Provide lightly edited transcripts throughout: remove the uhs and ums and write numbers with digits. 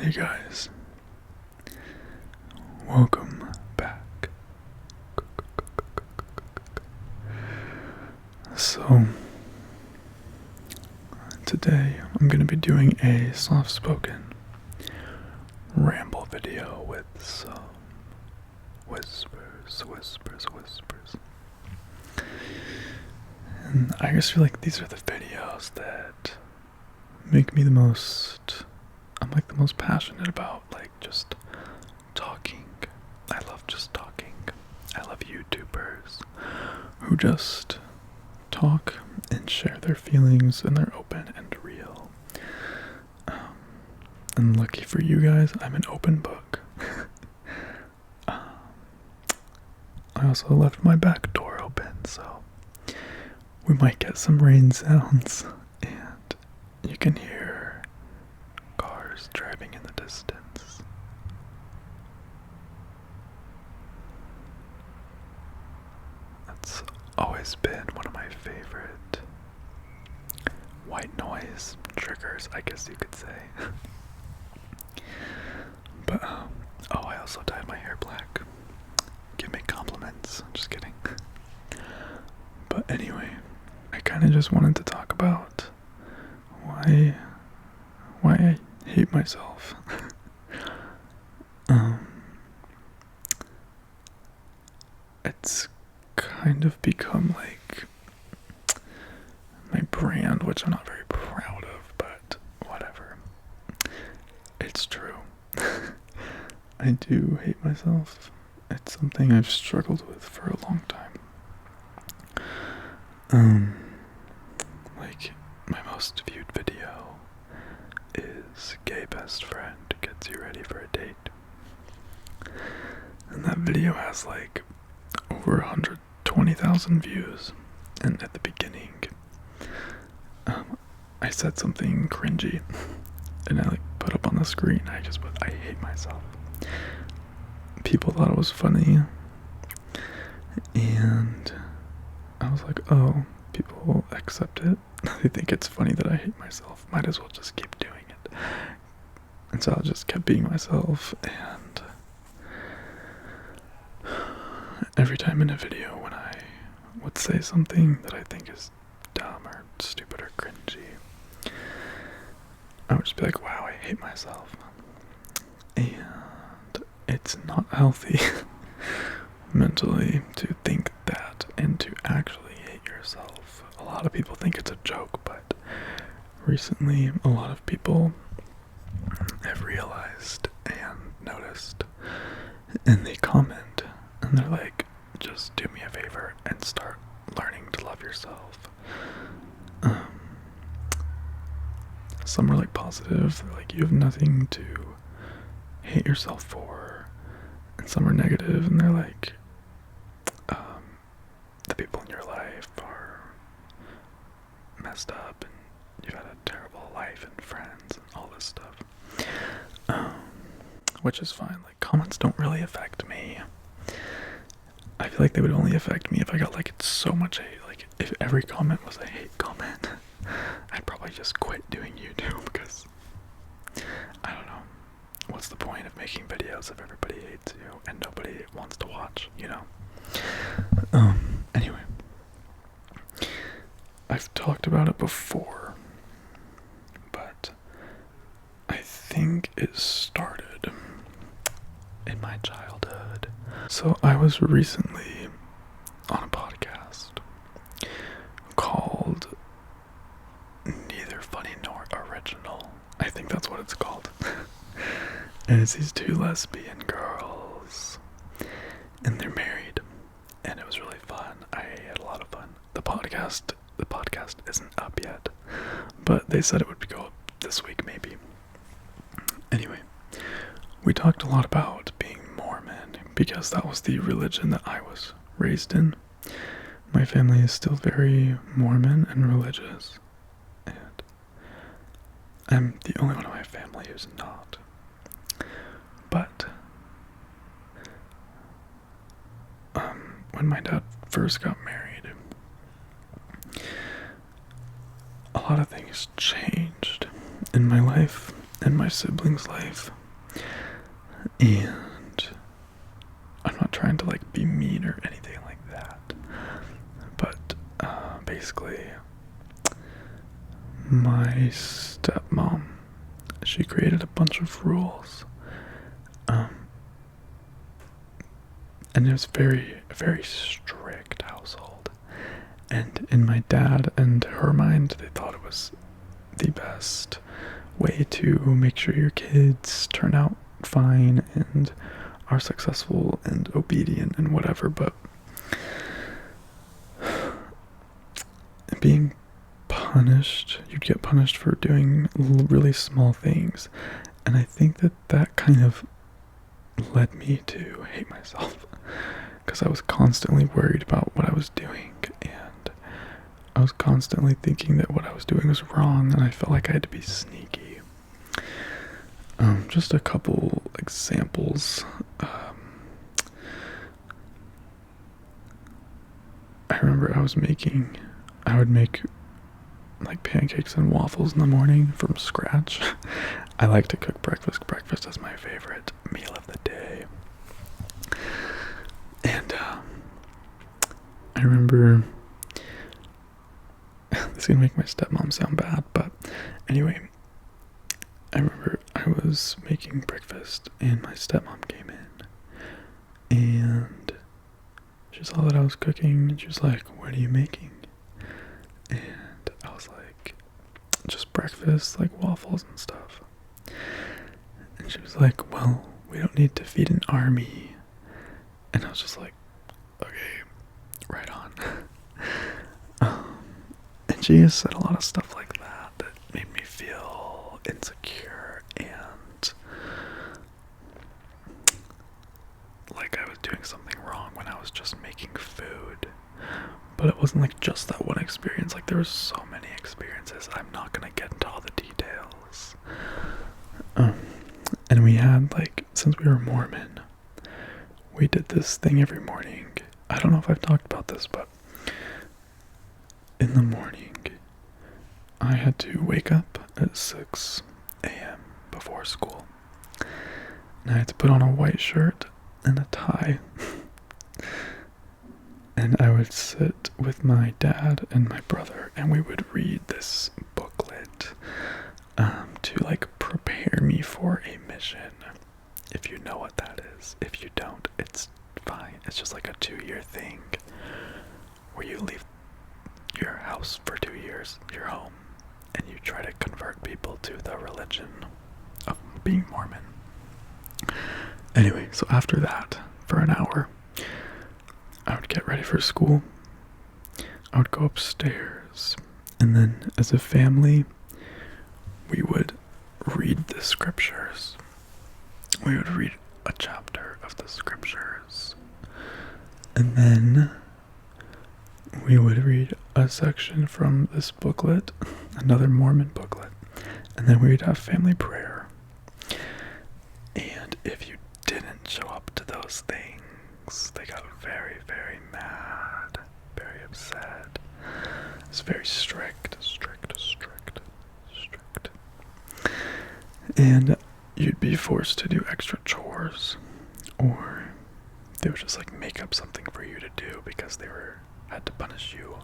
Hey guys, welcome back. So, today I'm going to be doing a soft-spoken ramble video with some whispers. And I just feel like these are the videos that make me the most passionate about, like, just talking. I love just talking. I love YouTubers who just talk and share their feelings, and they're open and real. And lucky for you guys, I'm an open book. I also left my back door open, so we might get some rain sounds, and you can hear cars driving in the distance. That's always been one of my favorite white noise triggers, I guess you could say. But, I also dyed my hair black. Give me compliments. I'm just kidding. But anyway, I kind of just wanted to talk about why I hate myself. It's kind of become like my brand, which I'm not very proud of, but whatever. It's true. I do hate myself. It's something I've struggled with for a long time. Like, my most viewed video is Gay Best Friend Gets You Ready for a Date. And that video has like over 120,000 views. And at the beginning, I said something cringy. And I put up on the screen, I hate myself. People thought it was funny. And I was like, oh, people accept it. They think it's funny that I hate myself. Might as well just keep doing it. And so I just kept being myself, and every time in a video when I would say something that I think is dumb or stupid or cringy, I would just be like, wow, I hate myself. And it's not healthy mentally to think that and to actually hate yourself. A lot of people think it's a joke, but recently a lot of people have realized and noticed, and they comment, and they're like, just do me a favor and start learning to love yourself. Some are like positive, they're like, you have nothing to hate yourself for, and some are negative, and they're like, the people in your life are messed up, and you've had a terrible life and friends and all this stuff. Which is fine. Like, comments don't really affect me. I feel like they would only affect me if I got like so much hate. Like, if every comment was a hate comment, I'd probably just quit doing YouTube, because I don't know. What's the point of making videos if everybody hates you and nobody wants to watch, you know? Anyway, I've talked about it before, but I think it started in my childhood. So I was recently on a podcast called Neither Funny Nor Original. I think that's what it's called. And it's these two lesbian girls, and they're married, and it was really fun. I had a lot of fun. The podcast isn't up yet, but they said it would go up this week maybe. Anyway, we talked a lot about being Mormon, because that was the religion that I was raised in. My family is still very Mormon and religious, and I'm the only one in my family who's not. But when my dad first got married, a lot of things changed in my life, in my siblings' life. And I'm not trying to like be mean or anything like that, but basically my stepmom, she created a bunch of rules, and it was very strict household, and in my dad and her mind they thought it was the best way to make sure your kids turn out fine and are successful and obedient and whatever, but being punished, you'd get punished for doing really small things, and I think that kind of led me to hate myself, because I was constantly worried about what I was doing, and I was constantly thinking that what I was doing was wrong, and I felt like I had to be sneaky. Just a couple examples. I remember I would make like pancakes and waffles in the morning from scratch. I like to cook breakfast. Breakfast is my favorite meal of the day. And I remember, this is gonna make my stepmom sound bad, but anyway, I remember I was making breakfast and my stepmom came in and she saw that I was cooking and she was like, "What are you making?" And I was like, "Just breakfast, like waffles and stuff." And she was like, "Well, we don't need to feed an army." And I was just like, "Okay, right on." And she just said a lot of stuff like that made me feel insecure and like I was doing something wrong when I was just making food. But it wasn't like just that one experience, like there were so many experiences. I'm not gonna get into all the details. And we had, like, since we were Mormon, we did this thing every morning. I don't know if I've talked about this, but in the morning I had to wake up at 6 a.m. before school, and I had to put on a white shirt and a tie. And I would sit with my dad and my brother, and we would read this booklet to like prepare me for a mission. If you know what that is. If you don't, it's fine. It's just like a 2-year thing where you leave your house for 2 years, your home, and you try to convert people to the religion of being Mormon. Anyway, so after that, for an hour, I would get ready for school. I would go upstairs, and then as a family, we would read the scriptures. We would read a chapter of the scriptures, and then we would read a section from this booklet, another Mormon booklet, and then we would have family prayer. And if you didn't show up to those things, they got very, very mad, very upset. It's very strict. And you'd be forced to do extra chores, or they would just like make up something for you to do because they had to punish you.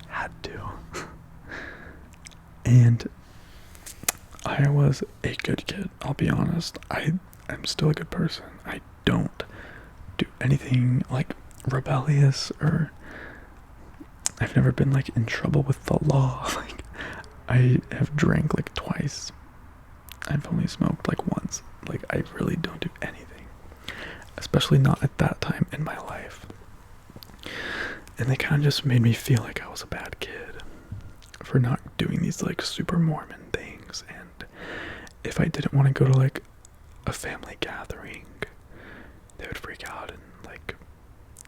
Had to. And I was a good kid, I'll be honest. I'm still a good person. I don't do anything like rebellious, or I've never been like in trouble with the law. Like, I have drank like twice. I've only smoked like once. Like, I really don't do anything, especially not at that time in my life. And they kind of just made me feel like I was a bad kid for not doing these like super Mormon things. And if I didn't want to go to like a family gathering, they would freak out and like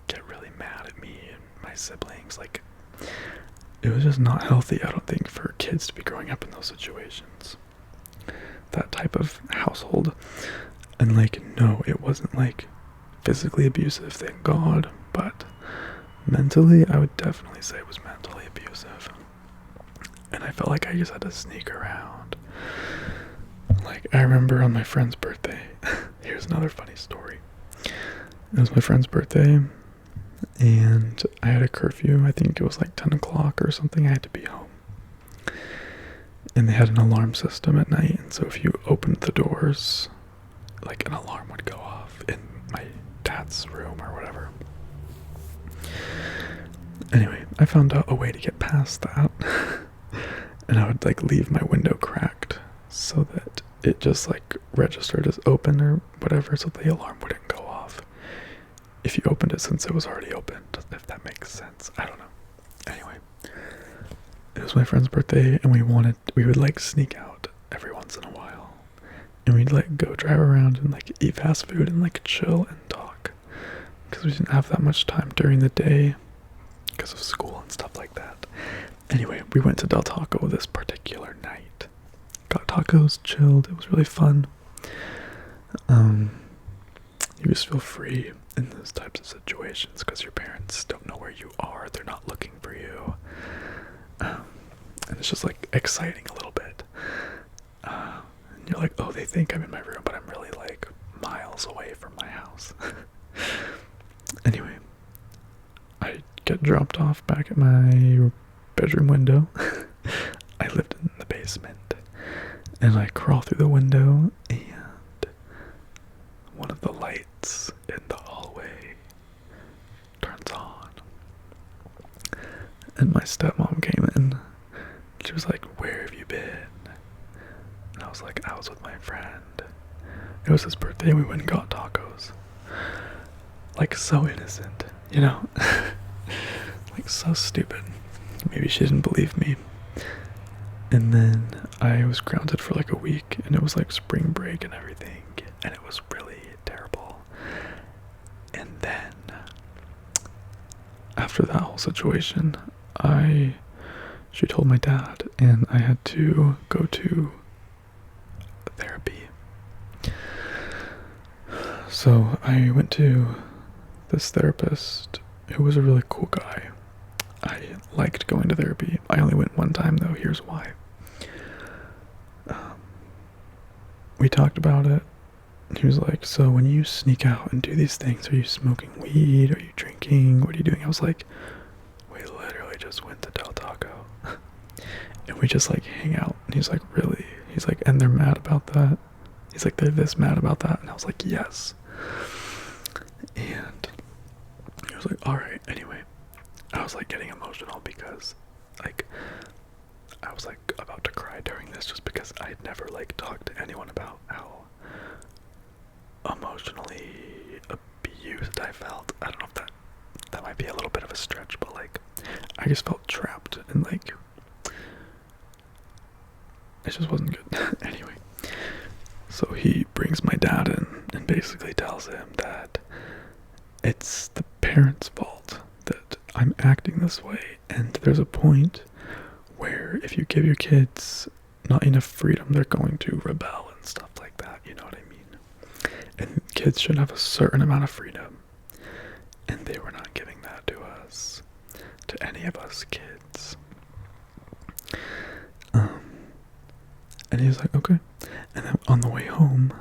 get really mad at me and my siblings. Like, it was just not healthy, I don't think, for kids to be growing up in those situations. That type of household. And like, no, it wasn't like physically abusive, thank God, but mentally, I would definitely say it was mentally abusive. And I felt like I just had to sneak around. like, I remember on my friend's birthday, here's another funny story. It was my friend's birthday, and I had a curfew. I think it was like 10 o'clock or something. I had to be home. And they had an alarm system at night, and so if you opened the doors, like an alarm would go off in my dad's room or whatever. Anyway, I found out a way to get past that. And I would like leave my window cracked so that it just like registered as open or whatever, so the alarm wouldn't go off if you opened it since it was already opened, if that makes sense. I don't know. Anyway, it was my friend's birthday, and we would like sneak out every once in a while, and we'd like go drive around and like eat fast food and like chill and talk, because we didn't have that much time during the day because of school and stuff like that. Anyway, we went to Del Taco this particular night. Got tacos, chilled. It was really fun. You just feel free in those types of situations because your parents don't know where you are. They're not looking for you. And it's just like exciting a little bit. And you're like, oh, they think I'm in my room, but I'm really like miles away from my house. Anyway, I get dropped off back at my bedroom window. I lived in the basement, and I crawl through the window, and one of the lights in the hallway turns on, and my stepmom came in. She was like, where have you been? And I was like, I was with my friend. It was his birthday, and we went and got tacos. Like, so innocent, you know? Like, so stupid. Maybe she didn't believe me. And then I was grounded for like a week, and it was like spring break and everything, and it was really terrible. And then after that whole situation, she told my dad, and I had to go to therapy. So I went to this therapist who was a really cool guy. I liked going to therapy. I only went one time though. Here's why. We talked about it. He was like, so when you sneak out and do these things, are you smoking weed? Are you drinking? What are you doing? I was like, we literally just went to Del Taco. And we just like hang out. And he's like, really? He's like, and they're mad about that? He's like, they're this mad about that? And I was like, yes. And he was like, alright, anyway. I was like getting emotional because like I was like about to cry during this, just because I had never like talked to anyone about how emotionally abused I felt. I don't know if that might be a little bit of a stretch, but like I just felt trapped, and like it just wasn't good. Anyway, so he brings my dad in and basically tells him that it's the parents' fault that I'm acting this way, and there's a point where if you give your kids not enough freedom, they're going to rebel and stuff like that, you know what I mean? And kids should have a certain amount of freedom, and they were not giving that to us, to any of us kids. And he was like, okay. And then on the way home,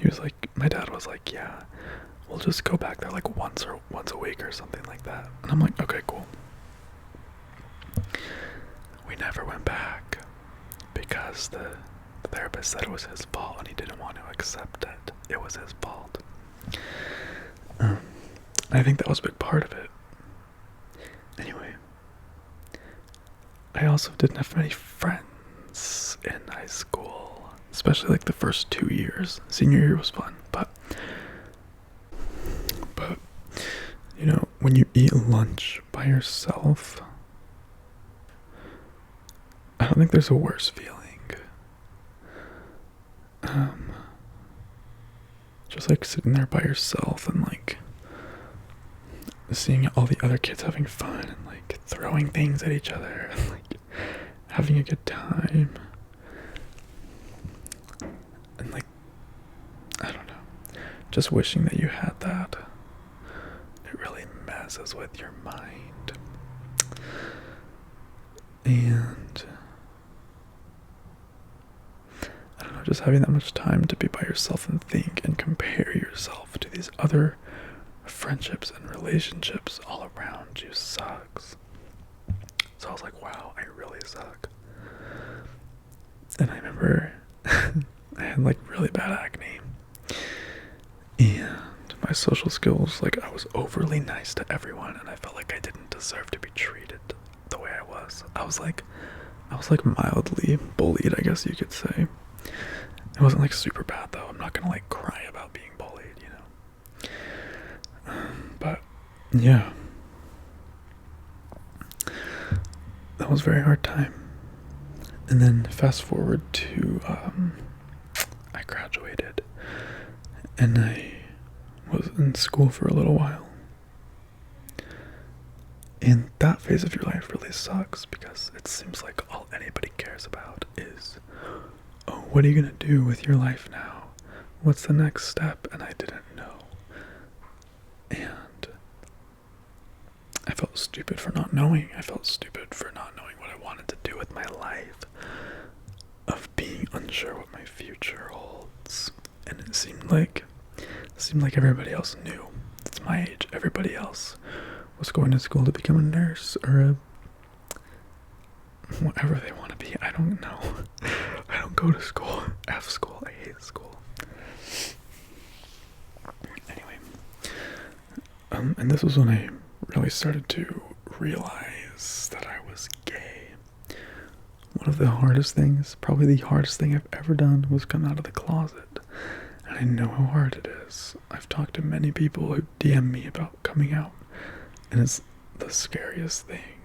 he was like, my dad was like, yeah, we'll just go back there like once a week or something like that. And I'm like, okay, cool. We never went back because the therapist said it was his fault, and he didn't want to accept it. It was his fault. I think that was a big part of it. Anyway, I also didn't have many friends in high school, especially like the first 2 years. Senior year was fun, but you know, when you eat lunch by yourself, I don't think there's a worse feeling. Just like sitting there by yourself and like seeing all the other kids having fun and like throwing things at each other and like having a good time. And like, I don't know, just wishing that you had that. It really messes with your mind. And just having that much time to be by yourself and think and compare yourself to these other friendships and relationships all around you sucks. So I was like, wow, I really suck. And I remember I had like really bad acne. And my social skills, like I was overly nice to everyone and I felt like I didn't deserve to be treated the way I was. I was like mildly bullied, I guess you could say. It wasn't like super bad though. I'm not gonna like cry about being bullied, you know. But yeah, that was a very hard time. And then fast forward to I graduated and I was in school for a little while. And that phase of your life really sucks because it seems like all anybody cares about is, oh, what are you gonna do with your life now? What's the next step? And I didn't know. And I felt stupid for not knowing. I felt stupid for not knowing what I wanted to do with my life, of being unsure what my future holds. And it seemed like everybody else knew. It's my age. Everybody else was going to school to become a nurse or a whatever they want to be. I don't know. I don't go to school. F school. I hate school. Anyway, and this was when I really started to realize that I was gay. One of the hardest things, probably the hardest thing I've ever done, was come out of the closet. And I know how hard it is. I've talked to many people who DM me about coming out, and it's the scariest thing.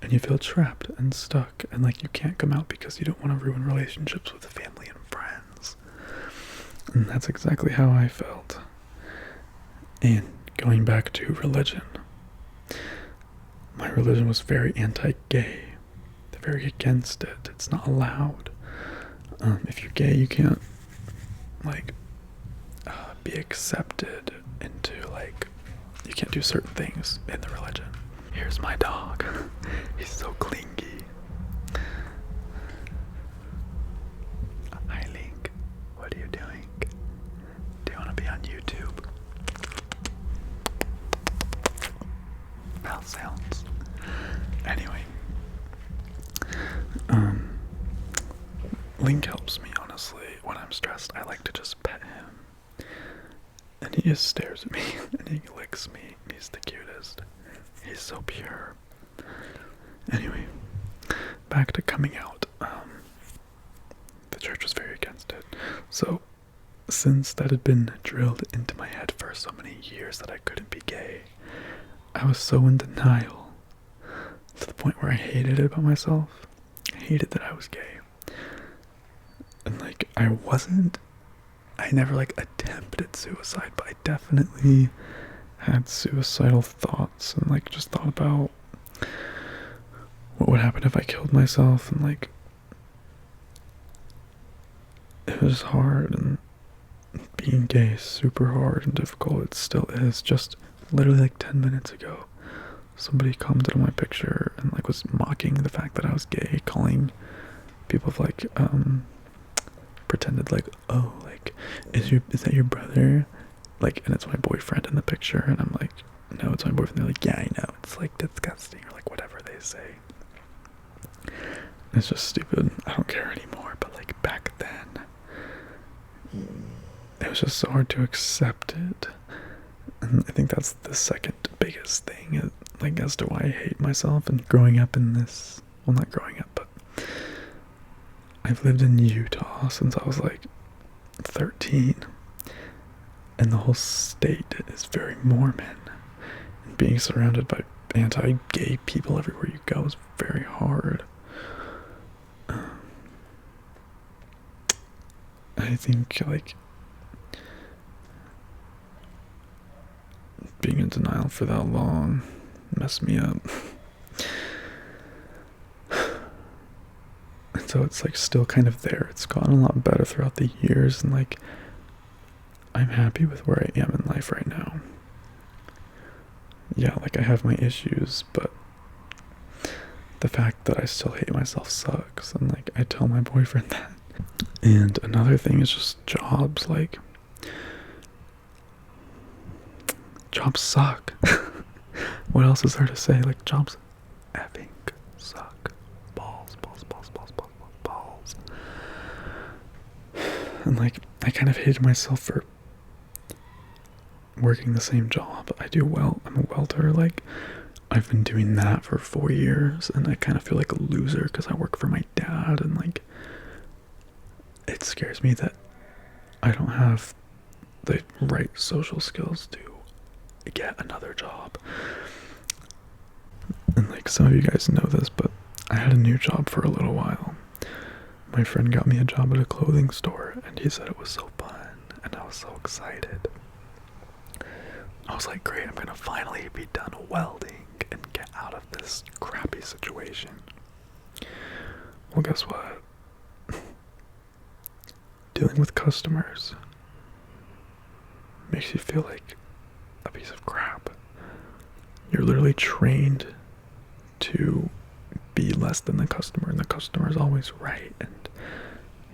And you feel trapped and stuck, and like you can't come out because you don't want to ruin relationships with family and friends. And that's exactly how I felt. And going back to religion, my religion was very anti-gay. They're very against it. It's not allowed. If you're gay, you can't be accepted into you can't do certain things in the religion. Here's my dog. He's so clingy. Hi, Link. What are you doing? Do you want to be on YouTube? Mouth sounds. Anyway. Link helps me, honestly. When I'm stressed, I like to just pet him. And he just stares at me, and he licks me. He's the cutest. He's so pure. Anyway, back to coming out. The church was very against it. So, since that had been drilled into my head for so many years that I couldn't be gay, I was so in denial, to the point where I hated it about myself. I hated that I was gay. And I never attempted suicide, but I definitely had suicidal thoughts and just thought about what would happen if I killed myself, and it was hard, and being gay is super hard and difficult. It still is. Just literally 10 minutes ago, somebody commented on my picture and was mocking the fact that I was gay, calling people pretended oh, is that your brother? And it's my boyfriend in the picture, and I'm like, no, it's my boyfriend. They're like, yeah, I know, it's disgusting, or whatever they say. It's just stupid. I don't care anymore, but back then, it was just so hard to accept it. And I think that's the second biggest thing, as to why I hate myself. And growing up in this, well, not growing up, but I've lived in Utah since I was 13, and the whole state is very Mormon, and being surrounded by anti-gay people everywhere you go is very hard. I think being in denial for that long messed me up. And so it's still kind of there. It's gotten a lot better throughout the years, and I'm happy with where I am in life right now. Yeah, I have my issues, but the fact that I still hate myself sucks, and I tell my boyfriend that. And another thing is just jobs. Like, jobs suck. What else is there to say? Like, jobs effing suck. Balls, balls, balls, balls, balls, balls, balls. And like, I kind of hated myself for working the same job. I do well. I'm a welder. Like, I've been doing that for 4 years, and I kind of feel like a loser because I work for my dad, and like, it scares me that I don't have the right social skills to get another job. And like, some of you guys know this, but I had a new job for a little while. My friend got me a job at a clothing store, and he said it was so fun, and I was so excited. I was like, great, I'm gonna finally be done welding and get out of this crappy situation. Well, guess what? Dealing with customers makes you feel like a piece of crap. You're literally trained to be less than the customer, and the customer is always right, and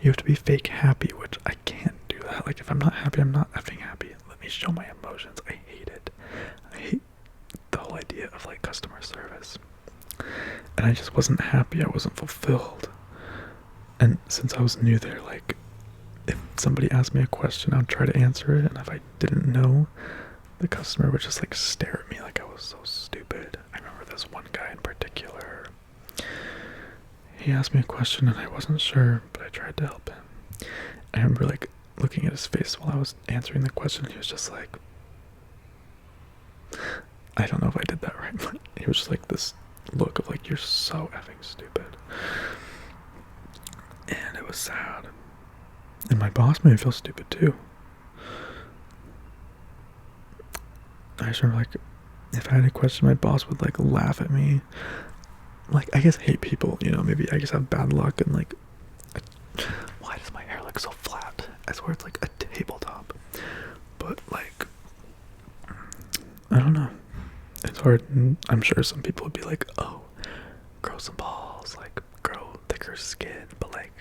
you have to be fake happy, which I can't do that. Like, if I'm not happy, I'm not effing happy. Let me show my emotions. I hate it. I hate the whole idea of like customer service. And I just wasn't happy. I wasn't fulfilled. And since I was new there, like, if somebody asked me a question, I'd try to answer it, and if I didn't know, the customer would just like stare at me like I was so stupid. I remember this one guy in particular. He asked me a question and I wasn't sure, but I tried to help him. I remember like looking at his face while I was answering the question. He was just like, I don't know if I did that right, but he was just like this look of like, you're so effing stupid. And it was sad. And my boss made me feel stupid too. I just remember like, if I had a question, my boss would like laugh at me. Like, I guess hate people, you know, maybe I just have bad luck, and like, why does my hair look so flat? I swear it's like a tabletop. But like, I don't know. It's hard. I'm sure some people would be like, oh, grow some balls, like grow thicker skin, but like,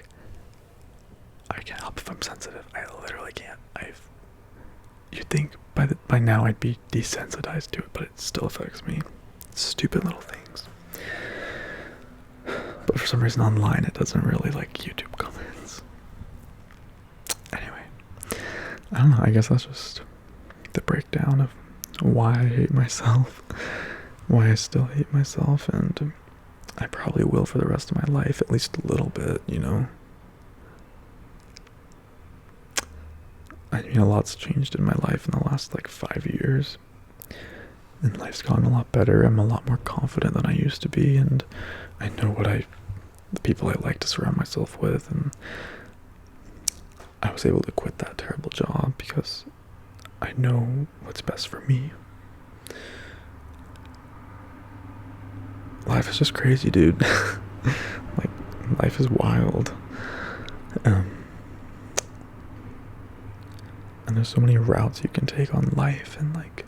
I can't help if I'm sensitive. I literally can't. You'd think by now I'd be desensitized to it, but it still affects me. Stupid little things. But for some reason online it doesn't really like YouTube comments. Anyway, I don't know, I guess that's just the breakdown of why I hate myself, why I still hate myself, and I probably will for the rest of my life, at least a little bit, you know. I mean, a lot's changed in my life in the last like 5 years, and life's gotten a lot better. I'm a lot more confident than I used to be, and I know the people I like to surround myself with, and I was able to quit that terrible job because I know what's best for me. Life is just crazy, dude. Like, life is wild. And there's so many routes you can take on life, and like,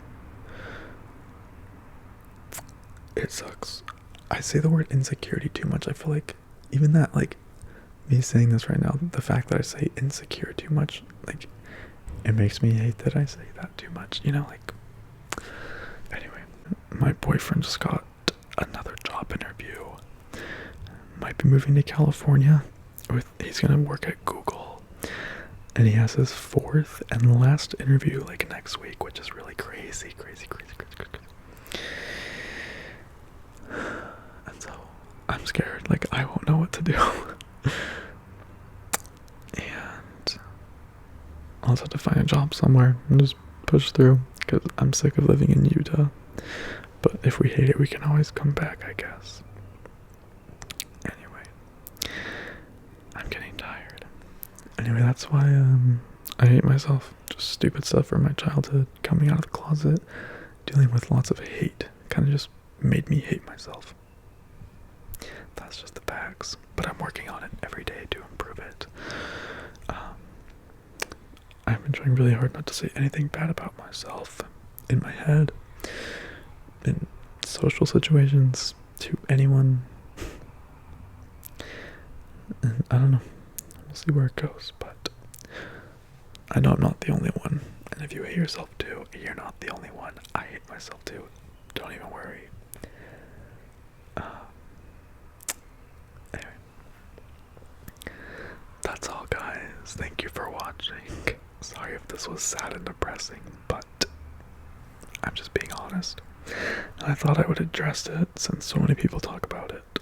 it sucks. I say the word insecurity too much. I feel like even that, like, me saying this right now, the fact that I say insecure too much, like, it makes me hate that I say that too much, you know, like. Anyway, my boyfriend just got another job interview. Might be moving to California. He's gonna work at Google. And he has his 4th and last interview like next week, which is really crazy. And so I'm scared, like I won't know what to do. And I'll just have to find a job somewhere and just push through, because I'm sick of living in Utah. But if we hate it, we can always come back, I guess. Anyway, I'm getting tired. Anyway, that's why I hate myself. Just stupid stuff from my childhood, coming out of the closet, dealing with lots of hate, kind of just made me hate myself. That's just the facts, but I'm working on it every day to improve it. I've been trying really hard not to say anything bad about myself in my head, in social situations, to anyone. And I don't know. we'll see where it goes, but I know I'm not the only one. And if you hate yourself too, you're not the only one. I hate myself too. Don't even worry. Anyway. That's all, guys. Thank you for watching. Sorry if this was sad and depressing, but I'm just being honest. And I thought I would address it since so many people talk about it.